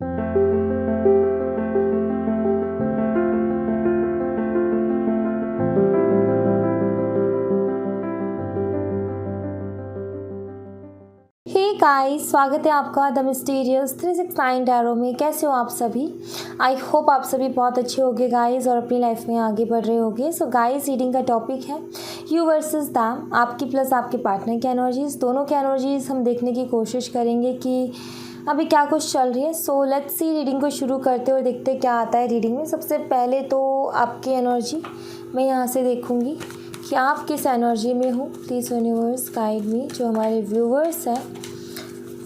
Hey guys, स्वागत है आपका द मिस्टीरियस 369 टैरो में। कैसे हो आप सभी? आई होप आप सभी बहुत अच्छे होंगे गाइस और अपनी लाइफ में आगे बढ़ रहे होंगे। सो गाइस, रीडिंग का टॉपिक है यू वर्सेस दैम, आपकी प्लस आपके पार्टनर की एनर्जीज। दोनों की एनर्जीज हम देखने की कोशिश करेंगे कि अभी क्या कुछ चल रही है। सो लेट्स सी, रीडिंग को शुरू करते और देखते क्या आता है रीडिंग में। सबसे पहले तो आपकी एनर्जी मैं यहाँ से देखूँगी कि आप किस एनर्जी में हो। प्लीज़ यूनिवर्स गाइड मी। जो हमारे व्यूवर्स हैं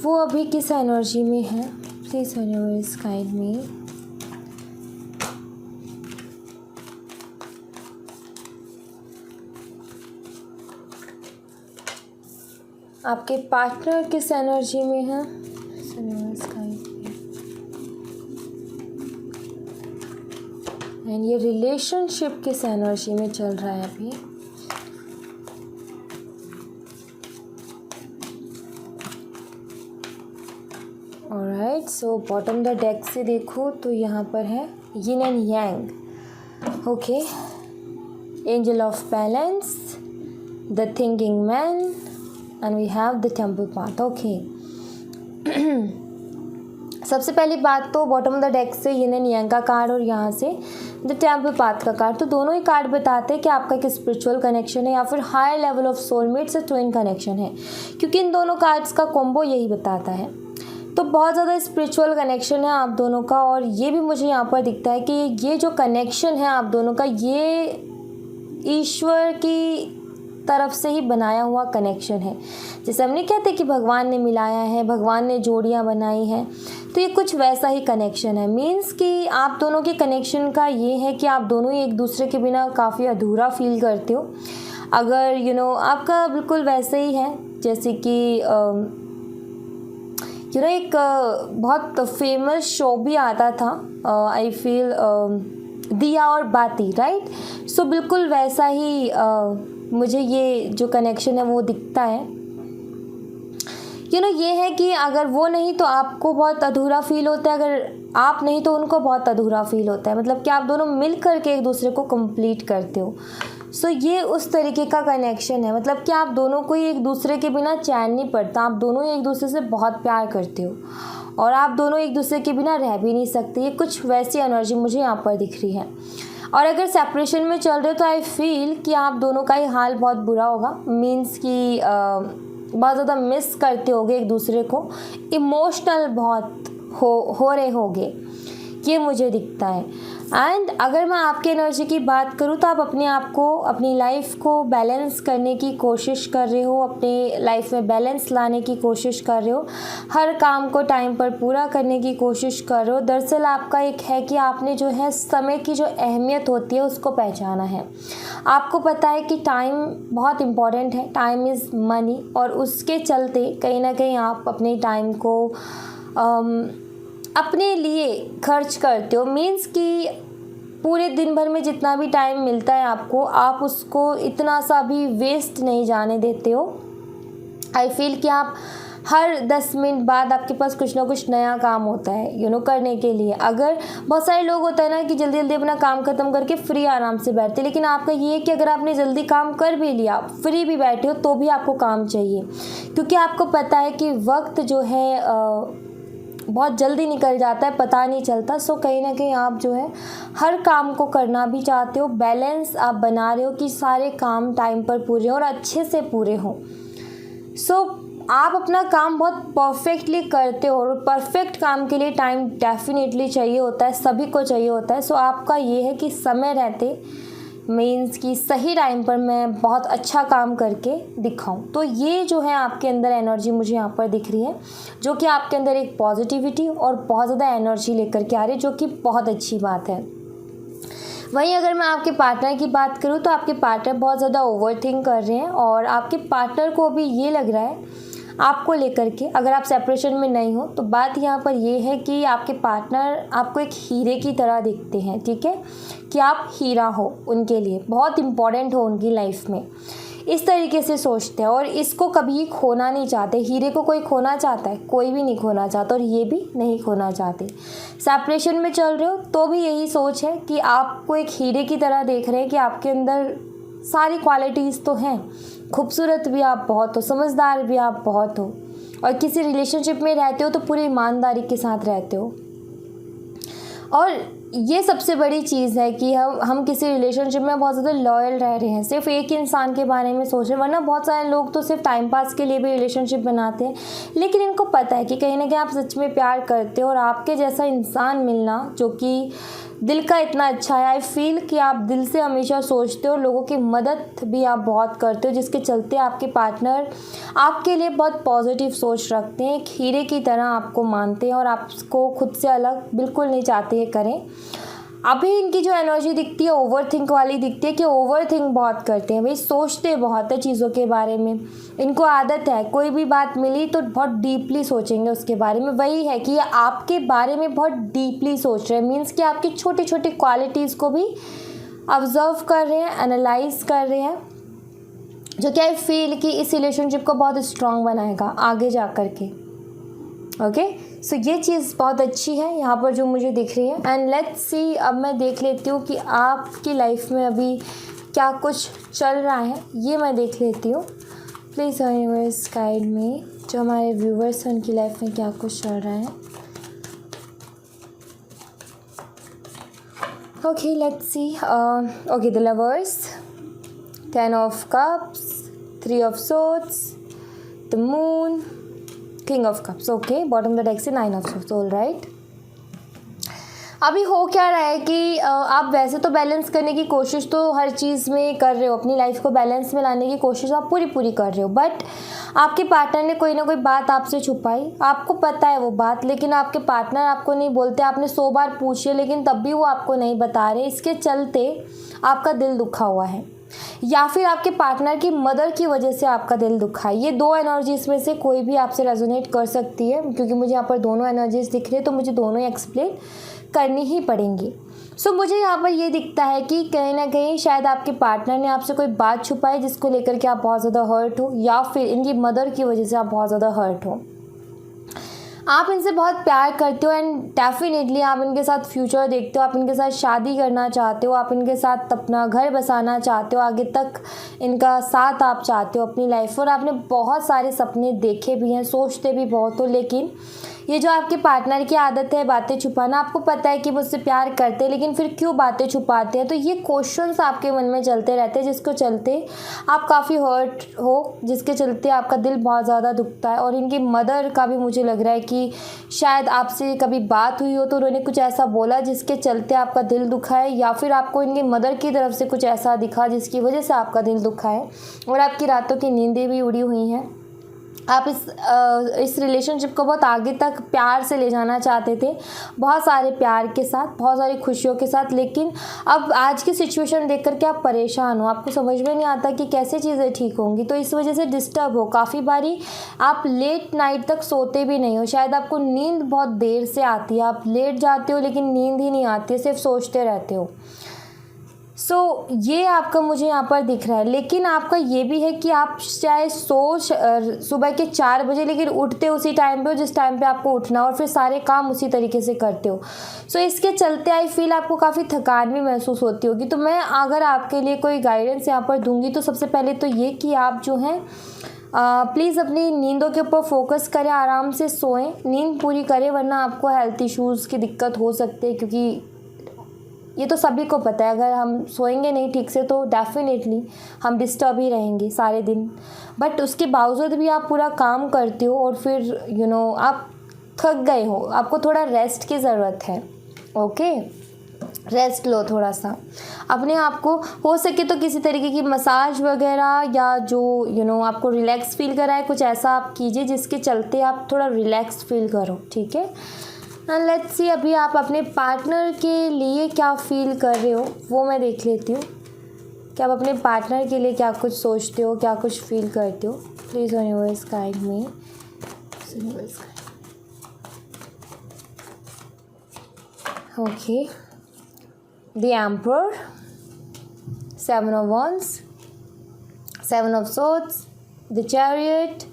वो अभी किस एनर्जी में है, प्लीज़ यूनिवर्स गाइड मी। आपके पार्टनर किस एनर्जी में है, यूनिवर्स गाइड मी। एंड ये रिलेशनशिप किस एनर्जी में चल रहा है अभी। Alright, so bottom the deck से देखो तो यहाँ पर है yin and yang. Okay, angel of balance, the thinking man and we have the temple path. Okay, सबसे पहली बात तो बॉटम द डेक से यिन एंड यांग का कार्ड और यहाँ से द टेम्पल पाथ का कार्ड, तो दोनों ही कार्ड बताते हैं कि आपका एक स्पिरिचुअल कनेक्शन है या फिर हायर लेवल ऑफ सोलमेट से ट्विन कनेक्शन है, क्योंकि इन दोनों कार्ड्स का कॉम्बो यही बताता है। तो बहुत ज़्यादा स्पिरिचुअल कनेक्शन है आप दोनों का, और ये भी मुझे यहाँ पर दिखता है कि ये जो कनेक्शन है आप दोनों का, ये ईश्वर की तरफ से ही बनाया हुआ कनेक्शन है। जैसे हमने कहते कि भगवान ने मिलाया है, भगवान ने जोड़ियाँ बनाई हैं, तो ये कुछ वैसा ही कनेक्शन है। मीन्स कि आप दोनों के कनेक्शन का ये है कि आप दोनों ही एक दूसरे के बिना काफ़ी अधूरा फील करते हो। अगर आपका बिल्कुल वैसे ही है जैसे कि एक बहुत फेमस शो भी आता था, आई फील दिया और बाती, राइट। सो बिल्कुल वैसा ही मुझे ये जो कनेक्शन है वो दिखता है। ये है कि अगर वो नहीं तो आपको बहुत अधूरा फील होता है, अगर आप नहीं तो उनको बहुत अधूरा फील होता है। मतलब कि आप दोनों मिल कर के एक दूसरे को कंप्लीट करते हो। सो ये उस तरीके का कनेक्शन है। मतलब कि आप दोनों को ही एक दूसरे के बिना चैन नहीं पड़ता, आप दोनों ही एक दूसरे से बहुत प्यार करते हो और आप दोनों एक दूसरे के बिना रह भी नहीं सकते। ये कुछ वैसी एनर्जी मुझे यहाँ पर दिख रही है। और अगर सेपरेशन में चल रहे हो तो आई फील कि आप दोनों का ही हाल बहुत बुरा होगा। मीन्स कि बहुत ज़्यादा मिस करते होगे एक दूसरे को, इमोशनल बहुत हो रहे होगे, ये मुझे दिखता है। एंड अगर मैं आपकी एनर्जी की बात करूँ तो आप अपने आप को, अपनी लाइफ को बैलेंस करने की कोशिश कर रहे हो, अपने लाइफ में बैलेंस लाने की कोशिश कर रहे हो, हर काम को टाइम पर पूरा करने की कोशिश कर रहे हो। दरअसल आपका एक है कि आपने जो है समय की जो अहमियत होती है उसको पहचाना है। आपको पता है कि टाइम बहुत इम्पॉर्टेंट है, टाइम इज़ मनी, और उसके चलते कहीं ना कहीं आप अपने टाइम को अपने लिए खर्च करते हो। मीन्स कि पूरे दिन भर में जितना भी टाइम मिलता है आपको, आप उसको इतना सा भी वेस्ट नहीं जाने देते हो। आई फील कि आप हर 10 मिनट बाद आपके पास कुछ ना कुछ नया काम होता है करने के लिए। अगर बहुत सारे लोग होता है ना कि जल्दी जल्दी अपना काम ख़त्म करके फ्री आराम से बैठते, लेकिन आपका ये है कि अगर आपने जल्दी काम कर भी लिया, फ्री भी बैठे हो, तो भी आपको काम चाहिए, क्योंकि आपको पता है कि वक्त जो है बहुत जल्दी निकल जाता है, पता नहीं चलता। सो कहीं ना कहीं आप जो है हर काम को करना भी चाहते हो, बैलेंस आप बना रहे हो कि सारे काम टाइम पर पूरे हों और अच्छे से पूरे हों। सो आप अपना काम बहुत परफेक्टली करते हो, और परफेक्ट काम के लिए टाइम डेफिनेटली चाहिए होता है, सभी को चाहिए होता है। सो आपका ये है कि समय रहते, मीन्स कि सही टाइम पर मैं बहुत अच्छा काम करके दिखाऊं। तो ये जो है आपके अंदर एनर्जी मुझे यहाँ पर दिख रही है, जो कि आपके अंदर एक पॉजिटिविटी और बहुत ज़्यादा एनर्जी लेकर के आ रही है, जो कि बहुत अच्छी बात है। वहीं अगर मैं आपके पार्टनर की बात करूँ तो आपके पार्टनर बहुत ज़्यादा ओवरथिंक कर रहे हैं, और आपके पार्टनर को अभी ये लग रहा है आपको लेकर के, अगर आप सेपरेशन में नहीं हो तो बात यहाँ पर ये है कि आपके पार्टनर आपको एक हीरे की तरह दिखते हैं। ठीक है, कि आप हीरा हो, उनके लिए बहुत इम्पॉर्टेंट हो उनकी लाइफ में। इस तरीके से सोचते हैं और इसको कभी खोना नहीं चाहते। हीरे को कोई खोना चाहता है? कोई भी नहीं खोना चाहता, और ये भी नहीं खोना चाहते। सेपरेशन में चल रहे हो तो भी यही सोच है कि आपको एक हीरे की तरह देख रहे हैं कि आपके अंदर सारी क्वालिटीज़ तो हैं, खूबसूरत भी आप बहुत हो, समझदार भी आप बहुत हो, और किसी रिलेशनशिप में रहते हो तो पूरी ईमानदारी के साथ रहते हो। और ये सबसे बड़ी चीज़ है कि हम किसी रिलेशनशिप में बहुत ज़्यादा लॉयल रह रहे हैं, सिर्फ एक इंसान के बारे में सोच रहे हैं। वरना बहुत सारे लोग तो सिर्फ टाइम पास के लिए भी रिलेशनशिप बनाते हैं, लेकिन इनको पता है कि कहीं ना कहीं आप सच में प्यार करते हो, और आपके जैसा इंसान मिलना जो कि दिल का इतना अच्छा है। आई फील कि आप दिल से हमेशा सोचते हो, लोगों की मदद भी आप बहुत करते हो, जिसके चलते आपके पार्टनर आपके लिए बहुत पॉजिटिव सोच रखते हैं, एक हीरे की तरह आपको मानते हैं और आपको खुद से अलग बिल्कुल नहीं चाहते ये करें। अभी इनकी जो एनर्जी दिखती है ओवर थिंक वाली दिखती है कि ओवर थिंक बहुत करते हैं भाई, सोचते बहुत है चीज़ों के बारे में। इनको आदत है कोई भी बात मिली तो बहुत डीपली सोचेंगे उसके बारे में। वही है कि ये आपके बारे में बहुत डीपली सोच रहे हैं, मीन्स कि आपकी छोटी छोटी क्वालिटीज़ को भी ऑब्जर्व कर रहे हैं, एनालाइज कर रहे हैं, जो कि आई फील कि इस रिलेशनशिप को बहुत स्ट्रॉन्ग बनाएगा आगे जा कर के। ओके, सो ये चीज़ बहुत अच्छी है यहाँ पर जो मुझे दिख रही है। एंड लेट्स सी, अब मैं देख लेती हूँ कि आपकी लाइफ में अभी क्या कुछ चल रहा है, ये मैं देख लेती हूँ। प्लीज़ यूनिवर्स गाइड मी, जो हमारे व्यूवर्स हैं उनकी लाइफ में क्या कुछ चल रहा है। Okay, let's see. Okay, the lovers, 10 of cups, 3 of swords, the moon, King of cups. Okay, bottom the deck से 9 of swords. All right. अभी हो क्या रहा है कि आप वैसे तो बैलेंस करने की कोशिश तो हर चीज़ में कर रहे हो, अपनी लाइफ को बैलेंस में लाने की कोशिश आप पूरी कर रहे हो, बट आपके पार्टनर ने कोई ना कोई बात आपसे छुपाई, आपको पता है वो बात, लेकिन आपके पार्टनर आपको नहीं बोलते। आपने 100 बार पूछे लेकिन तब भी वो आपको नहीं बता रहे। इसके चलते आपका दिल दुखा हुआ है, या फिर आपके पार्टनर की मदर की वजह से आपका दिल दुखा है। ये दो एनर्जीज में से कोई भी आपसे रेजोनेट कर सकती है, क्योंकि मुझे यहाँ पर दोनों एनर्जीज दिख रही है तो मुझे दोनों ही एक्सप्लेन करनी ही पड़ेंगी। सो मुझे यहाँ पर ये दिखता है कि कहीं ना कहीं शायद आपके पार्टनर ने आपसे कोई बात छुपाई जिसको लेकर के आप बहुत ज़्यादा हर्ट हो, या फिर इनकी मदर की वजह से आप बहुत ज़्यादा हर्ट हो। आप इनसे बहुत प्यार करते हो एंड डेफिनेटली आप इनके साथ फ्यूचर देखते हो, आप इनके साथ शादी करना चाहते हो, आप इनके साथ अपना घर बसाना चाहते हो, आगे तक इनका साथ आप चाहते हो अपनी लाइफ। और आपने बहुत सारे सपने देखे भी हैं, सोचते भी बहुत हो, लेकिन ये जो आपके पार्टनर की आदत है बातें छुपाना, आपको पता है कि मुझसे प्यार करते हैं लेकिन फिर क्यों बातें छुपाते हैं, तो ये क्वेश्चंस आपके मन में चलते रहते हैं, जिसको चलते आप काफ़ी हर्ट हो, जिसके चलते आपका दिल बहुत ज़्यादा दुखता है। और इनकी मदर का भी मुझे लग रहा है कि शायद आपसे कभी बात हुई हो तो उन्होंने कुछ ऐसा बोला जिसके चलते आपका दिल दुखा है, या फिर आपको इनकी मदर की तरफ से कुछ ऐसा दिखा जिसकी वजह से आपका दिल दुखा है और आपकी रातों की नींदें भी उड़ी हुई हैं। आप इस रिलेशनशिप को बहुत आगे तक प्यार से ले जाना चाहते थे, बहुत सारे प्यार के साथ, बहुत सारी खुशियों के साथ, लेकिन अब आज की सिचुएशन देख कर के आप परेशान हो, आपको समझ में नहीं आता कि कैसे चीज़ें ठीक होंगी, तो इस वजह से डिस्टर्ब हो। काफ़ी बारी आप लेट नाइट तक सोते भी नहीं हो, शायद आपको नींद बहुत देर से आती है, आप लेट जाते हो लेकिन नींद ही नहीं आती है, सिर्फ सोचते रहते हो। सो ये आपका मुझे यहाँ पर दिख रहा है। लेकिन आपका ये भी है कि आप चाहे सुबह के 4 बजे लेकिन उठते उसी टाइम पे हो जिस टाइम पे आपको उठना हो, और फिर सारे काम उसी तरीके से करते हो। सो इसके चलते आई फील आपको काफ़ी थकान भी महसूस होती होगी। तो मैं अगर आपके लिए कोई गाइडेंस यहाँ पर दूंगी तो सबसे पहले तो ये कि आप जो हैं प्लीज़ अपनी नींदों के ऊपर फोकस करें, आराम से सोएं, नींद पूरी करें, वरना आपको हेल्थ इश्यूज़ की दिक्कत हो सकती है, क्योंकि ये तो सभी को पता है अगर हम सोएंगे नहीं ठीक से तो डेफिनेटली हम डिस्टर्ब ही रहेंगे सारे दिन। बट उसके बावजूद भी आप पूरा काम करते हो और फिर आप थक गए हो, आपको थोड़ा रेस्ट की ज़रूरत है। ओके, रेस्ट लो थोड़ा सा अपने आप को, हो सके तो किसी तरीके की मसाज वगैरह या जो आपको रिलैक्स फील कराए, कुछ ऐसा आप कीजिए जिसके चलते आप थोड़ा रिलैक्स फील करो, ठीक है। एंड लेट्स सी, अभी आप अपने पार्टनर के लिए क्या फील कर रहे हो वो मैं देख लेती हूँ कि आप अपने पार्टनर के लिए क्या कुछ सोचते हो, क्या कुछ फील करते हो। Please universe guide me. Okay, the emperor, 7 of Wands, 7 of Swords, the Chariot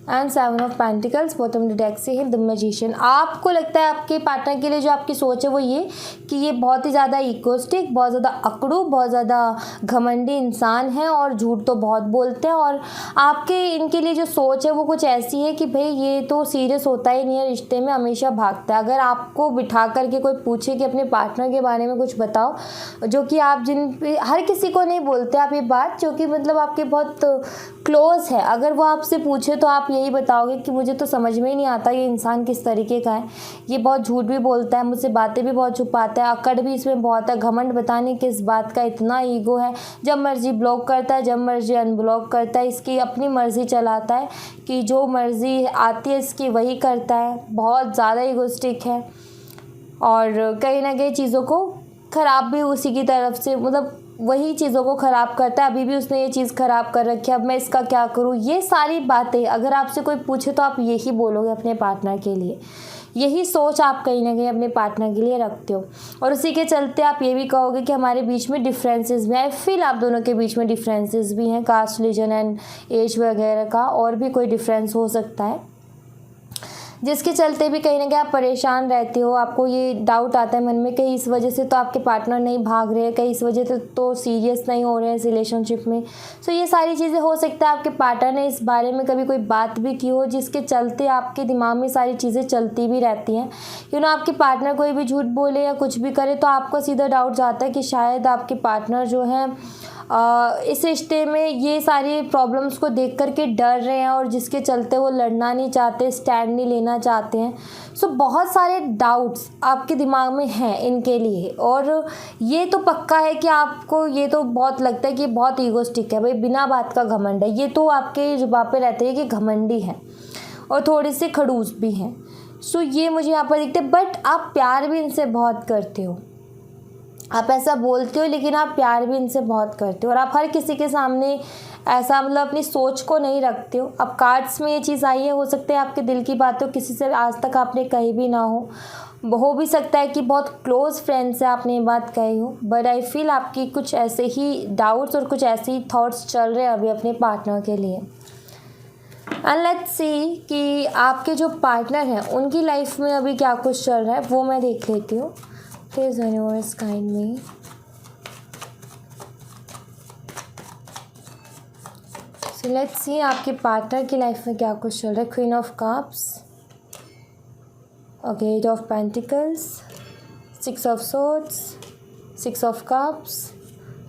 and 7 of pentacles bottom deck से है द मैजिशियन। आपको लगता है आपके पार्टनर के लिए जो आपकी सोच है वो ये कि ये बहुत ही ज़्यादा इगोइस्टिक, बहुत ज़्यादा अकड़ू, बहुत ज़्यादा घमंडी इंसान है और झूठ तो बहुत बोलते हैं, और आपके इनके लिए जो सोच है वो कुछ ऐसी है कि भाई ये तो सीरियस होता ही नहीं है रिश्ते में, हमेशा भागता है। अगर आपको बिठा करके कोई पूछे कि अपने पार्टनर के बारे में कुछ बताओ, जो कि आप जिन पे हर किसी को नहीं बोलते आप ये बात, जो कि मतलब आपके बहुत क्लोज है, अगर वो आपसे पूछे तो आप यही बताओगे कि मुझे तो समझ में ही नहीं आता ये इंसान किस तरीके का है, ये बहुत झूठ भी बोलता है, मुझसे बातें भी बहुत छुपाता है, अकड़ भी इसमें बहुत है, घमंड बताने किस बात का, इतना ईगो है, जब मर्जी ब्लॉक करता है, जब मर्जी अनब्लॉक करता है, इसकी अपनी मर्जी चलाता है कि जो मर्जी आती है इसकी वही करता है, बहुत ज़्यादा ईगोइस्टिक है और कहीं ना कहीं चीज़ों को ख़राब भी उसी की तरफ से, मतलब वही चीज़ों को ख़राब करता है। अभी भी उसने ये चीज़ ख़राब कर रखी है, अब मैं इसका क्या करूँ, ये सारी बातें अगर आपसे कोई पूछे तो आप यही बोलोगे अपने पार्टनर के लिए, यही सोच आप कहीं ना कहीं अपने पार्टनर के लिए रखते हो और उसी के चलते आप ये भी कहोगे कि हमारे बीच में डिफरेंसेस भी हैं। आई फील आप दोनों के बीच में डिफरेंसेस भी हैं, कास्ट, रिलीजन एंड एज वगैरह का, और भी कोई डिफरेंस हो सकता है जिसके चलते भी कहीं ना कहीं आप परेशान रहते हो। आपको ये डाउट आता है मन में कहीं इस वजह से तो आपके पार्टनर नहीं भाग रहे हैं, कहीं इस वजह से तो सीरियस नहीं हो रहे हैं इस रिलेशनशिप में। सो ये सारी चीज़ें हो सकता है आपके पार्टनर ने इस बारे में कभी कोई बात भी की हो जिसके चलते आपके दिमाग में सारी चीज़ें चलती भी रहती हैं। आपके पार्टनर कोई भी झूठ बोले या कुछ भी करे तो आपको सीधा डाउट जाता है कि शायद आपके पार्टनर जो है इस रिश्ते में ये सारी प्रॉब्लम्स को देख कर के डर रहे हैं और जिसके चलते वो लड़ना नहीं चाहते, स्टैंड नहीं लेना चाहते हैं। सो बहुत सारे डाउट्स आपके दिमाग में हैं इनके लिए, और ये तो पक्का है कि आपको ये तो बहुत लगता है कि बहुत ईगोस्टिक है, भाई बिना बात का घमंड है, ये तो आपके जुबान पे रहते हैं कि घमंडी है और थोड़े से खड़ूस भी हैं। सो ये मुझे यहाँ पर दिखते, बट आप प्यार भी इनसे बहुत करते हो, आप ऐसा बोलते हो लेकिन आप प्यार भी इनसे बहुत करते हो और आप हर किसी के सामने ऐसा मतलब अपनी सोच को नहीं रखते हो। अब कार्ड्स में ये चीज़ आई है, हो सकता है आपके दिल की बातों किसी से आज तक आपने कही भी ना हो भी सकता है कि बहुत क्लोज फ्रेंड से आपने ये बात कही हो, बट आई फील आपकी कुछ ऐसे ही डाउट्स और कुछ ऐसे ही थॉट्स चल रहे हैं अभी अपने पार्टनर के लिए। एंड लेट्स सी कि आपके जो पार्टनर हैं उनकी लाइफ में अभी क्या कुछ चल रहा है वो मैं देख लेती हूँ। Please universe guide me. So let's see आपके पार्टनर की लाइफ में क्या कुछ चल रहा है। Queen of cups, okay, eight of pentacles, 6 of swords, 6 of cups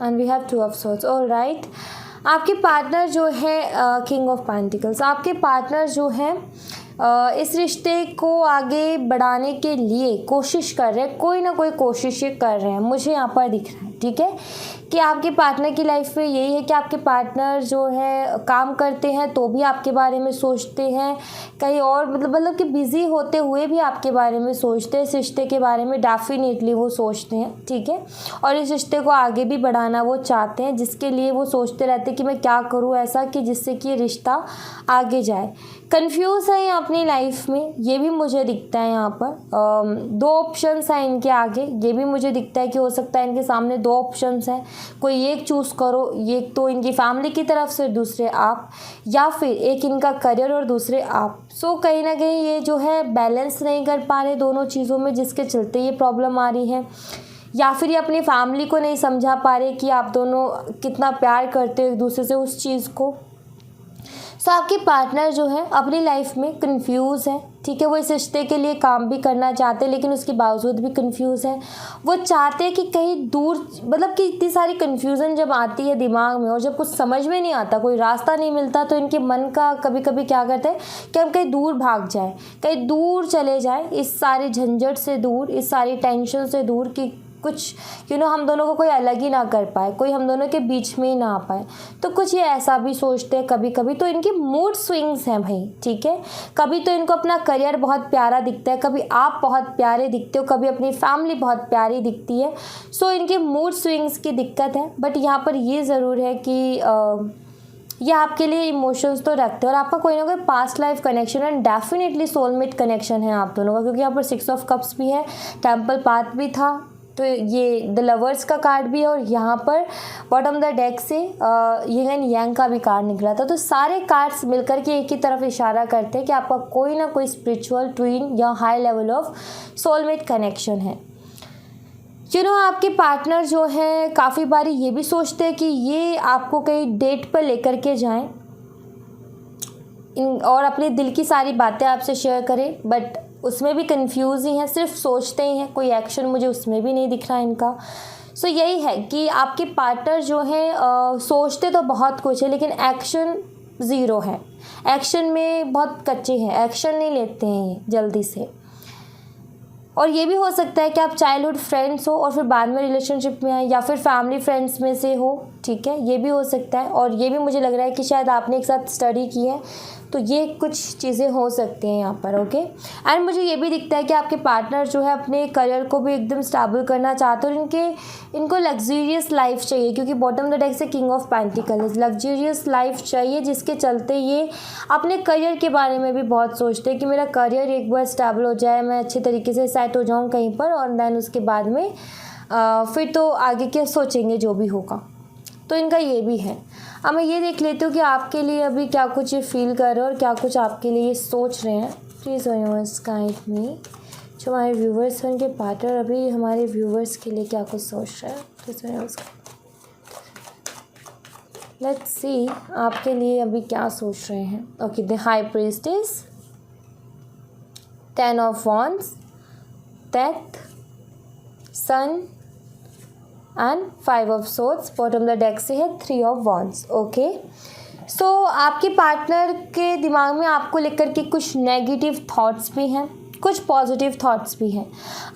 and we have 2 of swords. All right, आपके पार्टनर जो है किंग ऑफ पेंटिकल्स, आपके पार्टनर जो है इस रिश्ते को आगे बढ़ाने के लिए कोशिश कर रहे हैं, कोई ना कोई कोशिश कर रहे हैं, मुझे यहाँ पर दिख रहा है। ठीक है कि आपके पार्टनर की लाइफ में यही है कि आपके पार्टनर जो है काम करते हैं तो भी आपके बारे में सोचते हैं, कहीं और मतलब कि बिज़ी होते हुए भी आपके बारे में सोचते हैं, इस रिश्ते के बारे में डेफिनेटली वो सोचते हैं। ठीक है, और इस रिश्ते को आगे भी बढ़ाना वो चाहते हैं, जिसके लिए वो सोचते रहते हैं कि मैं क्या करूँ ऐसा कि जिससे कि ये रिश्ता आगे जाए। कंफ्यूज है ये अपनी लाइफ में, ये भी मुझे दिखता है। यहाँ पर 2 ऑप्शंस हैं इनके आगे, ये भी मुझे दिखता है कि हो सकता है इनके सामने 2 ऑप्शंस हैं, कोई एक चूज़ करो, एक तो इनकी फैमिली की तरफ से, दूसरे आप, या फिर एक इनका करियर और दूसरे आप। सो कहीं ना कहीं ये जो है बैलेंस नहीं कर पा रहे दोनों चीज़ों में, जिसके चलते ये प्रॉब्लम आ रही है, या फिर ये अपनी फैमिली को नहीं समझा पा रहे कि आप दोनों कितना प्यार करते हो एक दूसरे से उस चीज़ को। सो आपके पार्टनर जो है अपनी लाइफ में कंफ्यूज है। ठीक है, वो इस रिश्ते के लिए काम भी करना चाहते हैं लेकिन उसके बावजूद भी कंफ्यूज है। वो चाहते हैं कि कहीं दूर, मतलब कि इतनी सारी कंफ्यूजन जब आती है दिमाग में और जब कुछ समझ में नहीं आता, कोई रास्ता नहीं मिलता, तो इनके मन का कभी कभी क्या करते हैं कि हम कहीं दूर भाग जाए, कहीं दूर चले जाए, इस सारे झंझट से दूर, इस सारी टेंशन से दूर, कि कुछ हम दोनों को कोई अलग ही ना कर पाए, कोई हम दोनों के बीच में ही ना आ पाए। तो कुछ ये ऐसा भी सोचते हैं कभी कभी। तो इनके मूड स्विंग्स हैं भाई। ठीक है, कभी तो इनको अपना करियर बहुत प्यारा दिखता है, कभी आप बहुत प्यारे दिखते हो, कभी अपनी फैमिली बहुत प्यारी दिखती है। सो इनके मूड स्विंग्स की दिक्कत है, बट यहाँ पर ये ज़रूर है कि ये आपके लिए इमोशंस तो रखते हैं और आपका कोई ना कोई past life connection and definitely soulmate connection है आप दोनों का, क्योंकि यहाँ पर 6 ऑफ कप्स भी है, टेम्पल पाथ भी था, तो ये द लवर्स का कार्ड भी है और यहाँ पर बॉटम द डेक से यिन एंड यांग का भी कार्ड निकला था। तो सारे कार्ड्स मिलकर के एक ही तरफ इशारा करते हैं कि आपका कोई ना कोई स्पिरिचुअल ट्विन या high level of soulmate connection है। आपके पार्टनर जो है काफ़ी बारी ये भी सोचते हैं कि ये आपको कहीं डेट पर लेकर के जाएं और अपने दिल की सारी बातें आपसे शेयर करें, बट उसमें भी कंफ्यूज ही हैं, सिर्फ सोचते ही हैं, कोई एक्शन मुझे उसमें भी नहीं दिख रहा है इनका। सो यही है कि आपके पार्टनर जो है सोचते तो बहुत कुछ है लेकिन एक्शन ज़ीरो है, एक्शन में बहुत कच्चे हैं, एक्शन नहीं लेते हैं जल्दी से। और ये भी हो सकता है कि आप चाइल्डहुड फ्रेंड्स हो और फिर बाद में रिलेशनशिप में आए, या फिर फैमिली फ्रेंड्स में से हो, ठीक है, ये भी हो सकता है। और ये भी मुझे लग रहा है कि शायद आपने एक साथ स्टडी की है, तो ये कुछ चीज़ें हो सकती हैं यहाँ पर, ओके। एंड मुझे ये भी दिखता है कि आपके पार्टनर जो है अपने करियर को भी एकदम स्टेबल करना चाहते हैं और इनको लग्जूरियस लाइफ चाहिए, क्योंकि बॉटम द डेक से king of pentacles, luxurious life चाहिए, जिसके चलते ये अपने करियर के बारे में भी बहुत सोचते हैं कि मेरा करियर एक बार स्टेबल हो जाए, मैं अच्छे तरीके से सेट हो जाऊँ कहीं पर, और देन उसके बाद में फिर तो आगे क्या सोचेंगे जो भी होगा। तो इनका ये भी है। अब मैं ये देख लेती हूँ कि आपके लिए अभी क्या कुछ ये फील कर रहे हैं और क्या कुछ आपके लिए ये सोच रहे हैं। प्लीज़ यूनिवर्स गाइड मी। जो हमारे व्यूवर्स हैं उनके पार्टनर अभी हमारे व्यूवर्स के लिए क्या कुछ सोच रहे हैं। प्लीज़ यूनिवर्स लेट्स सी आपके लिए अभी क्या सोच रहे हैं। Okay, the high priestess, 10 of wands, death, sun and 5 of swords. Bottom the deck से है 3 ऑफ वॉन्ड्स, ओके। सो आपके पार्टनर के दिमाग में आपको लेकर के कुछ नेगेटिव थॉट्स भी हैं, कुछ पॉजिटिव थॉट्स भी हैं।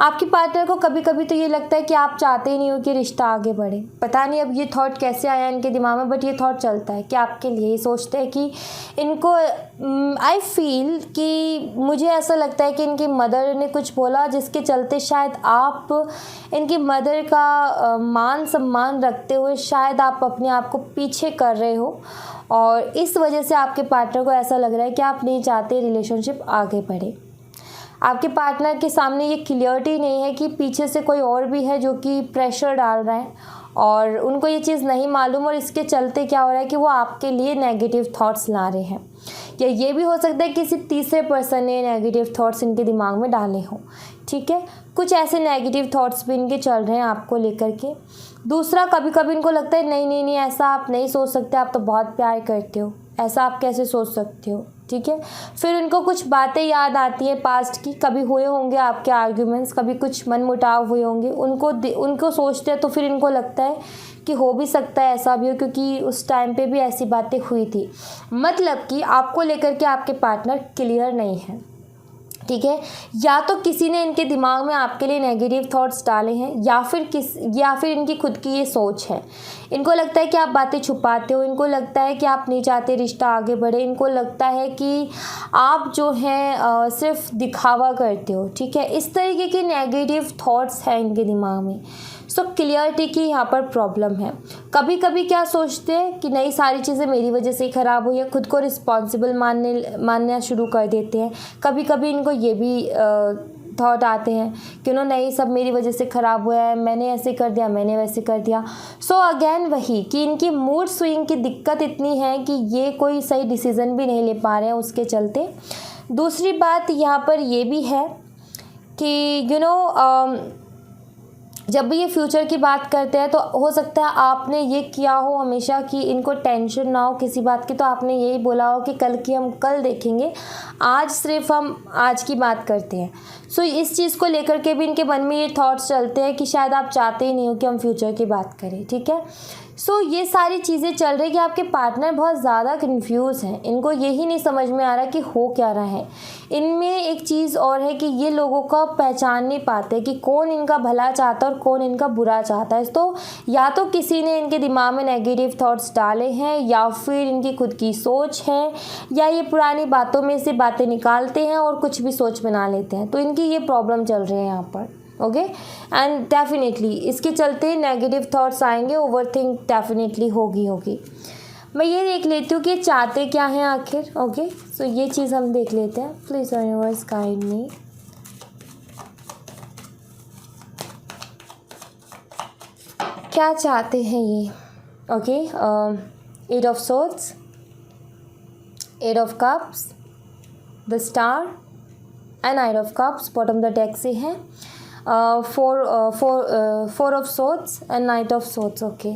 आपके पार्टनर को कभी कभी तो ये लगता है कि आप चाहते ही नहीं हो कि रिश्ता आगे बढ़े। पता नहीं अब ये थॉट कैसे आया इनके दिमाग में, बट ये थॉट चलता है कि आपके लिए ये सोचते हैं कि इनको आई फील कि मुझे ऐसा लगता है कि इनकी मदर ने कुछ बोला जिसके चलते शायद आप इनकी मदर का मान सम्मान रखते हुए शायद आप अपने आप को पीछे कर रहे हो, और इस वजह से आपके पार्टनर को ऐसा लग रहा है कि आप नहीं चाहते रिलेशनशिप आगे बढ़े। आपके पार्टनर के सामने ये क्लियरिटी नहीं है कि पीछे से कोई और भी है जो कि प्रेशर डाल रहा है, और उनको ये चीज़ नहीं मालूम, और इसके चलते क्या हो रहा है कि वो आपके लिए नेगेटिव थॉट्स ला रहे हैं। या ये भी हो सकता है कि किसी तीसरे पर्सन ने नेगेटिव थॉट्स इनके दिमाग में डाले हों, ठीक है। कुछ ऐसे नेगेटिव थॉट्स भी इनके चल रहे हैं आपको लेकर के। दूसरा, कभी कभी इनको लगता है नहीं नहीं नहीं, ऐसा आप नहीं सोच सकते, आप तो बहुत प्यार करते हो, ऐसा आप कैसे सोच सकते हो, ठीक है। फिर उनको कुछ बातें याद आती हैं पास्ट की, कभी हुए होंगे आपके आर्ग्यूमेंट्स, कभी कुछ मनमुटाव हुए होंगे, उनको सोचते हैं तो फिर इनको लगता है कि हो भी सकता है ऐसा भी हो, क्योंकि उस टाइम पे भी ऐसी बातें हुई थी। मतलब कि आपको लेकर के आपके पार्टनर क्लियर नहीं है, ठीक है। या तो किसी ने इनके दिमाग में आपके लिए नेगेटिव थॉट्स डाले हैं, या फिर इनकी खुद की ये सोच है। इनको लगता है कि आप बातें छुपाते हो, इनको लगता है कि आप नहीं चाहते रिश्ता आगे बढ़े, इनको लगता है कि आप जो हैं सिर्फ दिखावा करते हो, ठीक है। इस तरीके के नेगेटिव थॉट्स हैं इनके दिमाग में। सो क्लियरिटी की यहाँ पर प्रॉब्लम है। कभी कभी क्या सोचते हैं कि नहीं, सारी चीज़ें मेरी वजह से ही ख़राब हुई है, खुद को रिस्पॉन्सिबल मानना शुरू कर देते हैं। कभी कभी इनको ये भी थॉट आते हैं कि नहीं, सब मेरी वजह से ख़राब हुआ है, मैंने ऐसे कर दिया, मैंने वैसे कर दिया। सो अगेन वही कि इनकी मूड स्विंग की दिक्कत इतनी है कि ये कोई सही डिसीज़न भी नहीं ले पा रहे हैं उसके चलते। दूसरी बात यहाँ पर ये भी है कि जब भी ये फ्यूचर की बात करते हैं तो हो सकता है आपने ये किया हो हमेशा कि इनको टेंशन ना हो किसी बात की, तो आपने यही बोला हो कि कल की हम कल देखेंगे, आज सिर्फ हम आज की बात करते हैं। सो इस चीज़ को लेकर के भी इनके मन में ये थॉट्स चलते हैं कि शायद आप चाहते ही नहीं हो कि हम फ्यूचर की बात करें, ठीक है। सो ये सारी चीज़ें चल रही कि आपके पार्टनर बहुत ज़्यादा कंफ्यूज हैं, इनको यही नहीं समझ में आ रहा कि हो क्या रहा है। इनमें एक चीज़ और है कि ये लोगों का पहचान नहीं पाते कि कौन इनका भला चाहता है और कौन इनका बुरा चाहता है। तो या तो किसी ने इनके दिमाग में नेगेटिव थॉट्स डाले हैं, या फिर इनकी खुद की सोच है, या ये पुरानी बातों में से बातें निकालते हैं और कुछ भी सोच बना लेते हैं। तो इनकी ये प्रॉब्लम चल रही है यहाँ पर, ओके। एंड डेफिनेटली इसके चलते नेगेटिव थॉट्स आएंगे, ओवरथिंक डेफिनेटली होगी। मैं ये देख लेती हूँ कि चाहते क्या हैं आखिर, ओके। सो ये चीज़ हम देख लेते हैं। Please universe guide me. क्या चाहते हैं ये? Okay, 8 of swords, 8 of cups, the star and 9 of cups bottom the deck से है। 4 of swords and 9 of swords. Okay,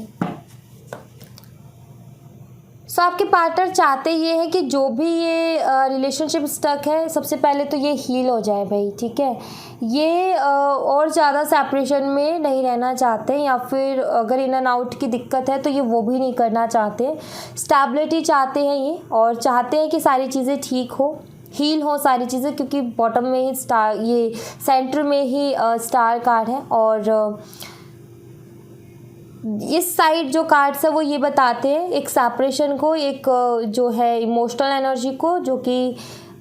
so आपके पार्टनर चाहते ये है कि जो भी ये रिलेशनशिप स्टक है, सबसे पहले तो ये हील हो जाए भाई, ठीक है। ये और ज़्यादा सेपरेशन में नहीं रहना चाहते, या फिर अगर इन एंड आउट की दिक्कत है तो ये वो भी नहीं करना चाहते। स्टेबिलिटी चाहते हैं ये, और चाहते हैं कि सारी चीज़ें ठीक हो, हील हो सारी चीज़ें, क्योंकि बॉटम में ही स्टार, ये सेंटर में ही स्टार कार्ड है। और इस साइड जो कार्ड्स है वो ये बताते हैं एक सेपरेशन को, एक जो है इमोशनल एनर्जी को, जो कि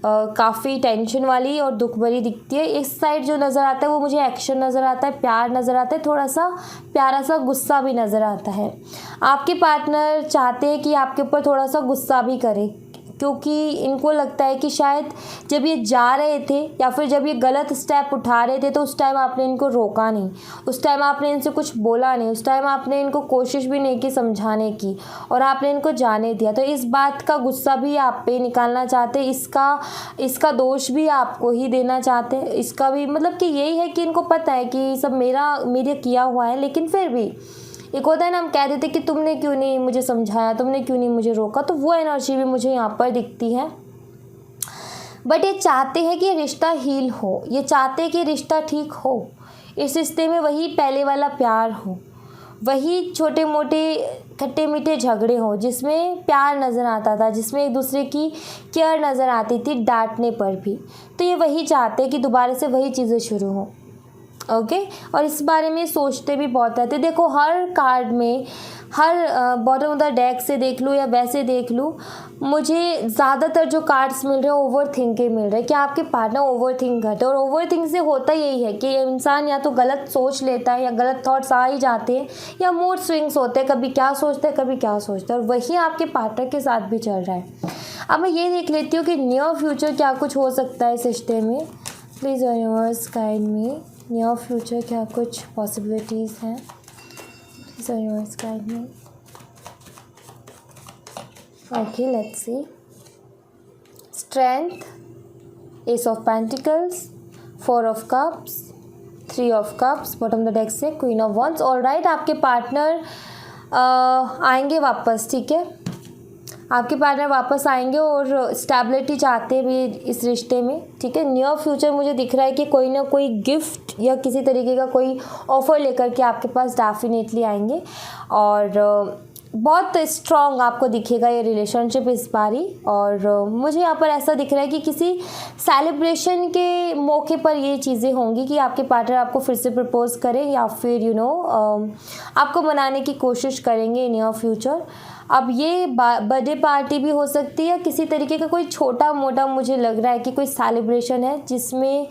काफ़ी टेंशन वाली और दुख भरी दिखती है। इस साइड जो नज़र आता है वो मुझे एक्शन नज़र आता है, प्यार नज़र आता है, थोड़ा सा प्यारा सा गुस्सा भी नज़र आता है। आपके पार्टनर चाहते हैं कि आपके ऊपर थोड़ा सा गुस्सा भी करे, क्योंकि इनको लगता है कि शायद जब ये जा रहे थे या फिर जब ये गलत स्टेप उठा रहे थे तो उस टाइम आपने इनको रोका नहीं, उस टाइम आपने इनसे कुछ बोला नहीं, उस टाइम आपने इनको कोशिश भी नहीं की समझाने की, और आपने इनको जाने दिया। तो इस बात का गुस्सा भी आप पे निकालना चाहते, इसका दोष भी आपको ही देना चाहते हैं। इसका भी मतलब कि यही है कि इनको पता है कि सब मेरे किया हुआ है, लेकिन फिर भी एक होता है ना, हम कह देते कि तुमने क्यों नहीं मुझे समझाया, तुमने क्यों नहीं मुझे रोका, तो वो एनर्जी भी मुझे यहाँ पर दिखती है। बट ये चाहते हैं कि रिश्ता हील हो, ये चाहते हैं कि रिश्ता ठीक हो, इस रिश्ते में वही पहले वाला प्यार हो, वही छोटे मोटे खट्टे मीठे झगड़े हो जिसमें प्यार नज़र आता था, जिसमें एक दूसरे की केयर नज़र आती थी डांटने पर भी। तो ये वही चाहते हैं कि दोबारा से वही चीज़ें शुरू हों। ओके, और इस बारे में सोचते भी बहुत रहते। देखो, हर कार्ड में, हर बॉटम ऑफ द डेक से देख लूँ या वैसे देख लूँ, मुझे ज़्यादातर जो कार्ड्स मिल रहे हैं ओवर थिंक के मिल रहे हैं कि आपके पार्टनर ओवर थिंक करते हैं। और ओवर थिंक से होता यही है कि इंसान या तो गलत सोच लेता है, या गलत थॉट्स आ ही जाते हैं, या मूड स्विंग्स होते हैं, कभी क्या सोचते हैं कभी क्या सोचते हैं, और वही आपके पार्टनर के साथ भी चल रहा है। अब मैं ये देख लेती हूँ कि नियर फ्यूचर क्या कुछ हो सकता है इस रिश्ते में। Please universe guide me, near future क्या कुछ पॉसिबिलिटीज़ हैं। Please universe guide me. Okay, let's see. Strength, S of pentacles, 4 of cups, 3 of cups bottom the deck से, क्वीन ऑफ वंस। ऑलराइट, आपके पार्टनर आएंगे वापस, ठीक है, आपके पार्टनर वापस आएंगे और स्टेबिलिटी चाहते भी इस रिश्ते में, ठीक है। नियर फ्यूचर मुझे दिख रहा है कि कोई ना कोई गिफ्ट या किसी तरीके का कोई ऑफ़र लेकर के आपके पास डेफिनेटली आएंगे, और बहुत स्ट्रॉन्ग आपको दिखेगा ये रिलेशनशिप इस बारी। और मुझे यहाँ पर ऐसा दिख रहा है कि किसी सेलिब्रेशन के मौके पर ये चीज़ें होंगी कि आपके पार्टनर आपको फिर से प्रपोज करें, या फिर आपको मनाने की कोशिश करेंगे नियर फ्यूचर। अब ये बर्थडे पार्टी भी हो सकती है, किसी तरीके का कोई छोटा मोटा, मुझे लग रहा है कि कोई सेलिब्रेशन है जिसमें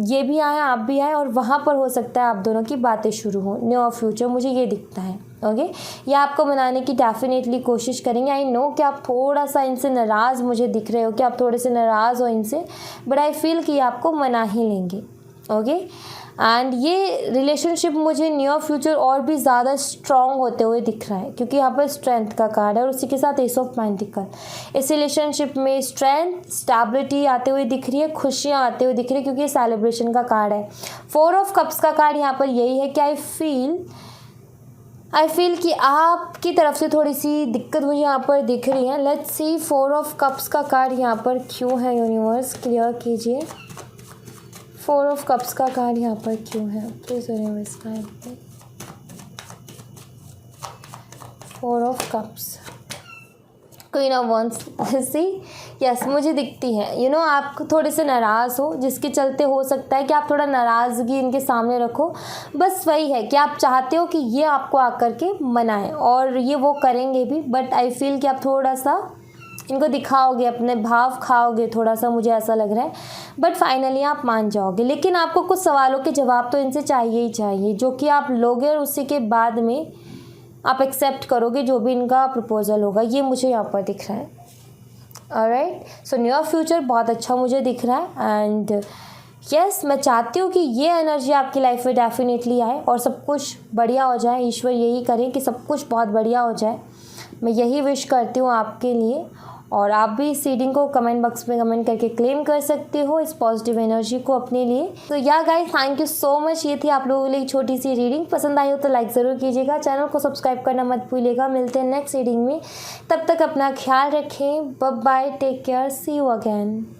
ये भी आए आप भी आए, और वहाँ पर हो सकता है आप दोनों की बातें शुरू हो नियर फ्यूचर, मुझे ये दिखता है। ओके, ये आपको मनाने की डेफिनेटली कोशिश करेंगे। आई नो कि आप थोड़ा सा इनसे नाराज़ मुझे दिख रहे हो, कि आप थोड़े से नाराज़ हो इनसे, बट आई फील कि आपको मना ही लेंगे। ओके, एंड ये रिलेशनशिप मुझे नियर फ्यूचर और भी ज़्यादा स्ट्रॉन्ग होते हुए दिख रहा है, क्योंकि यहाँ पर स्ट्रेंथ का कार्ड है और उसी के साथ एस ऑफ पेंटिकल। इस रिलेशनशिप में स्ट्रेंथ, स्टेबिलिटी आते हुए दिख रही है, खुशियाँ आते हुए दिख रही है, क्योंकि ये सेलिब्रेशन का कार्ड है। 4 ऑफ कप्स का कार्ड यहाँ पर यही है कि आई फील कि आपकी तरफ से थोड़ी सी दिक्कत मुझे यहाँ पर दिख रही है। लेट्स सी 4 ऑफ कप्स का कार्ड यहाँ पर क्यों है, यूनिवर्स क्लियर कीजिए। 4 ऑफ कप्स का कार्ड यहाँ पर क्यों है, please universe guide me. 4 of cups, queen of wands. See yes, मुझे दिखती है आप थोड़े से नाराज़ हो, जिसके चलते हो सकता है कि आप थोड़ा नाराज़गी इनके सामने रखो। बस वही है कि आप चाहते हो कि ये आपको आकर के मनाएं, और ये वो करेंगे भी, बट आई फील कि आप थोड़ा सा इनको दिखाओगे, अपने भाव खाओगे थोड़ा सा, मुझे ऐसा लग रहा है, बट फाइनली आप मान जाओगे। लेकिन आपको कुछ सवालों के जवाब तो इनसे चाहिए ही चाहिए, जो कि आप लोगे, और उसी के बाद में आप एक्सेप्ट करोगे जो भी इनका प्रपोजल होगा। ये मुझे यहाँ पर दिख रहा है। ऑलराइट, सो नियर फ्यूचर बहुत अच्छा मुझे दिख रहा है, एंड यस, मैं चाहती हूँ कि ये एनर्जी आपकी लाइफ में डेफिनेटली आए और सब कुछ बढ़िया हो जाए। ईश्वर यही करें कि सब कुछ बहुत बढ़िया हो जाए। मैं यही विश करती हूँ आपके लिए। और आप भी इस रीडिंग को कमेंट बॉक्स में कमेंट करके क्लेम कर सकते हो इस पॉजिटिव एनर्जी को अपने लिए। तो या guys, thank you so much. ये थी आप लोगों के लिए छोटी सी रीडिंग। पसंद आई हो तो लाइक ज़रूर कीजिएगा, चैनल को सब्सक्राइब करना मत भूलिएगा। मिलते हैं नेक्स्ट रीडिंग में, तब तक अपना ख्याल रखें। Bye bye, take care, see you again.